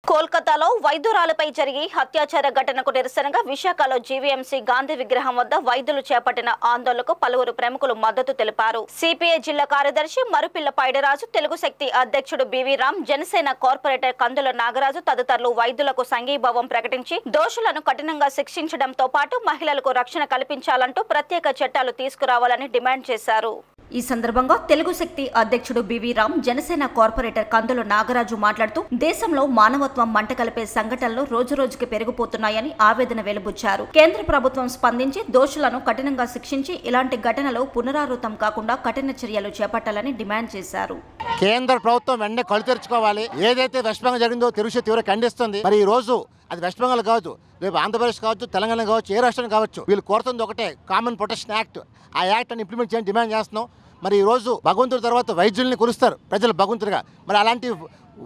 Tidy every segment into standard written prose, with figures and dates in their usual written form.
కోల్కతాలో వైద్యురాలపై జరిగి అత్యాచార ఘటనకు నిరసనగా విశాఖలో జీవీఎంసీ గాంధీ విగ్రహం వద్ద వైద్యులు చేపట్టిన ఆందోళనకు పలువురు ప్రముఖులు మద్దతు తెలిపారు. సిపిఐ జిల్లా కార్యదర్శి మరుపిల్ల పైడరాజు, తెలుగు శక్తి అధ్యక్షుడు బివి రామ్, జనసేన కార్పొరేటర్ కందుల నాగరాజు తదితరులు వైద్యులకు సంఘీభావం ప్రకటించి దోషులను కఠినంగా శిక్షించడంతో పాటు మహిళలకు రక్షణ కల్పించాలంటూ ప్రత్యేక చట్టాలు తీసుకురావాలని డిమాండ్ చేశారు. ఈ సందర్భంగా తెలుగు శక్తి అధ్యక్షుడు బివి రామ్, జనసేన కార్పొరేటర్ కందుల నాగరాజు మాట్లాడుతూ దేశంలో మానవత్వం మంటకలిపే సంఘటనలు రోజురోజుకి పెరిగిపోతున్నాయని ఆవేదన వెలుబుచ్చారు. కేంద్ర ప్రభుత్వం స్పందించి దోషులను కఠినంగా శిక్షించి ఇలాంటి ఘటనలు పునరావృతం కాకుండా కఠిన చర్యలు చేపట్టాలని డిమాండ్ చేశారు. కేంద్ర ప్రభుత్వం వెంటనే కళ్ళు తెరుచుకోవాలి. ఏదైతే వెస్ట్ బెంగాల్ జరిగిందో తెలుగు తీవ్ర ఖండిస్తుంది. మరి ఈ రోజు అది వెస్ట్ బెంగాల్ కావచ్చు, రేపు ఆంధ్రప్రదేశ్ కావచ్చు, తెలంగాణ కావచ్చు, ఏ రాష్ట్రం కావచ్చు, వీళ్ళు కోరుతుంది ఒకటే, కామన్ ప్రొటెక్షన్ యాక్ట్. ఆ యాక్ట్ అని ఇంప్లిమెంట్ చేయని డిమాండ్ చేస్తున్నాం. మరి ఈ రోజు భగవంతుడి తర్వాత వైద్యుల్ని కొలుస్తారు ప్రజలు భగవంతుడిగా. మరి అలాంటి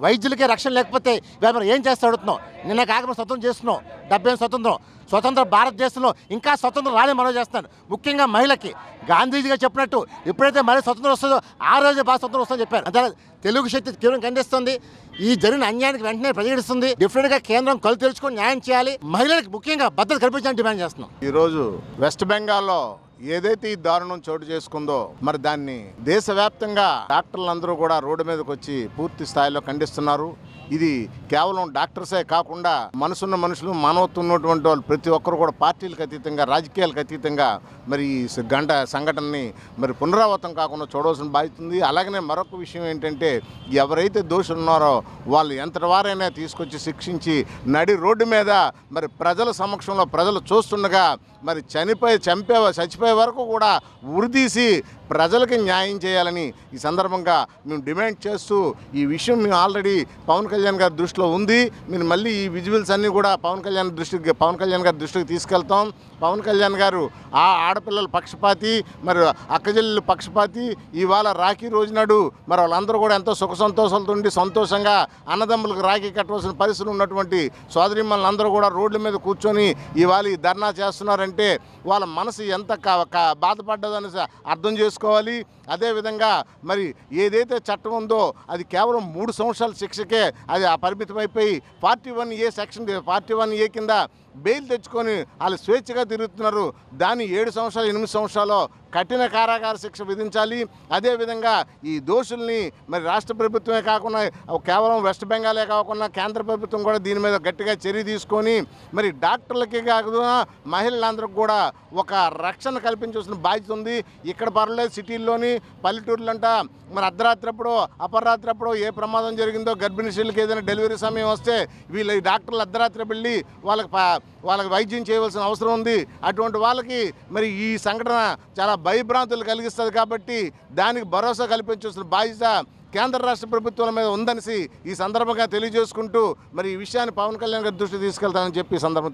వైద్యులకే రక్షణ లేకపోతే ఇవాళ మనం ఏం చేస్తే అడుగుతున్నాం. నిన్న కాక స్వతంత్రం చేస్తున్నాం, 70 స్వతంత్ర భారతదేశంలో ఇంకా స్వతంత్రం రాని మనం చేస్తాను. ముఖ్యంగా మహిళకి గాంధీజీగా చెప్పినట్టు ఎప్పుడైతే మహిళ స్వతంత్రం వస్తుందో ఆ రోజే బాగా స్వతంత్రం వస్తుందని చెప్పారు. అంతే తెలుగు శక్తి తీవ్రంగా ఖండిస్తుంది. ఈ జరిగిన అన్యాయానికి వెంటనే ప్రతిఘటిస్తుంది. డిఫరెంట్గా కేంద్రం కళ్ళు తెరుచుకొని న్యాయం చేయాలి. మహిళలకు ముఖ్యంగా భద్రత కల్పించాలని డిమాండ్ చేస్తున్నాం. ఈరోజు వెస్ట్ బెంగాల్లో ఏదైతే ఈ దారుణం చోటు చేసుకుందో మరి దాన్ని దేశవ్యాప్తంగా డాక్టర్లందరూ కూడా రోడ్డు మీదకి వచ్చి పూర్తి స్థాయిలో ఖండిస్తున్నారు. ఇది కేవలం డాక్టర్సే కాకుండా మనసున్న మనుషులు, మానవత్వం ఉన్నటువంటి వాళ్ళు ప్రతి ఒక్కరు కూడా పార్టీలకు అతీతంగా, రాజకీయాలకు అతీతంగా మరి ఈ సంఘటనని మరి పునరావృతం కాకుండా చూడవలసిన బాధ్యత ఉంది. అలాగనే మరొక విషయం ఏంటంటే ఎవరైతే దోషులు ఉన్నారో వాళ్ళు ఎంతటి వారైనా తీసుకొచ్చి శిక్షించి నడి రోడ్డు మీద మరి ప్రజల సమక్షంలో ప్రజలు చూస్తుండగా మరి చచ్చిపోయే వరకు కూడా ఉరిదీసి ప్రజలకి న్యాయం చేయాలని ఈ సందర్భంగా మేము డిమాండ్ చేస్తూ ఈ విషయం మేము ఆల్రెడీ పవన్ కళ్యాణ్ గారి దృష్టిలో ఉంది. మీరు మళ్ళీ ఈ విజువల్స్ అన్నీ కూడా పవన్ కళ్యాణ్ గారి దృష్టికి తీసుకెళ్తాం. పవన్ కళ్యాణ్ గారు ఆ ఆడపిల్లల పక్షపాతి, మరి అక్కజల్లు పక్షపాతి. ఇవాళ రాఖీ రోజు నాడు మరి వాళ్ళందరూ కూడా ఎంతో సుఖ సంతోషాలతో ఉండి సంతోషంగా అన్నదమ్ములకు రాఖీ కట్టవలసిన పరిస్థితులు ఉన్నటువంటి సోదరిమ్మలందరూ కూడా రోడ్ల మీద కూర్చొని ఇవాళ ఈ ధర్నా చేస్తున్నారంటే వాళ్ళ మనసు ఎంత బాధపడ్డదని అర్థం చేసుకోవాలి. అదేవిధంగా మరి ఏదైతే చట్టం ఉందో అది కేవలం 3 సంవత్సరాల శిక్షకే అది పరిమితమైపోయి 41A సెక్షన్ 41A కింద బెయిల్ తెచ్చుకొని వాళ్ళు స్వేచ్ఛగా తిరుగుతున్నారు. దాన్ని 7 సంవత్సరాలు 8 సంవత్సరాలు కఠిన కారాగార శిక్ష విధించాలి. అదేవిధంగా ఈ దోషుల్ని మరి రాష్ట్ర ప్రభుత్వమే కాకుండా కేవలం వెస్ట్ బెంగాలే కాకుండా కేంద్ర ప్రభుత్వం కూడా దీని మీద గట్టిగా చర్య తీసుకొని మరి డాక్టర్లకి కాకుండా మహిళలందరికీ కూడా ఒక రక్షణ కల్పించాల్సిన బాధ్యత ఉంది. ఇక్కడ పర్వాలేదు, సిటీల్లోని పల్లెటూర్లంట మరి అర్ధరాత్రప్పుడు అపరాత్రప్పుడు ఏ ప్రమాదం జరిగిందో గర్భిణీ స్త్రీలకు ఏదైనా డెలివరీ సమయం వస్తే వీళ్ళు ఈ డాక్టర్లు అర్ధరాత్రి వెళ్ళి వాళ్ళకి వైద్యం చేయవలసిన అవసరం ఉంది. అటువంటి వాళ్ళకి మరి ఈ సంఘటన చాలా భయభ్రాంతులు కలిగిస్తుంది. కాబట్టి దానికి భరోసా కల్పించాల్సిన బాధ్యత కేంద్ర రాష్ట్ర ప్రభుత్వాల మీద ఉందనేసి ఈ సందర్భంగా తెలియజేసుకుంటూ మరి ఈ విషయాన్ని పవన్ కళ్యాణ్ గారి దృష్టికి తీసుకెళ్తానని చెప్పి ఈ సందర్భం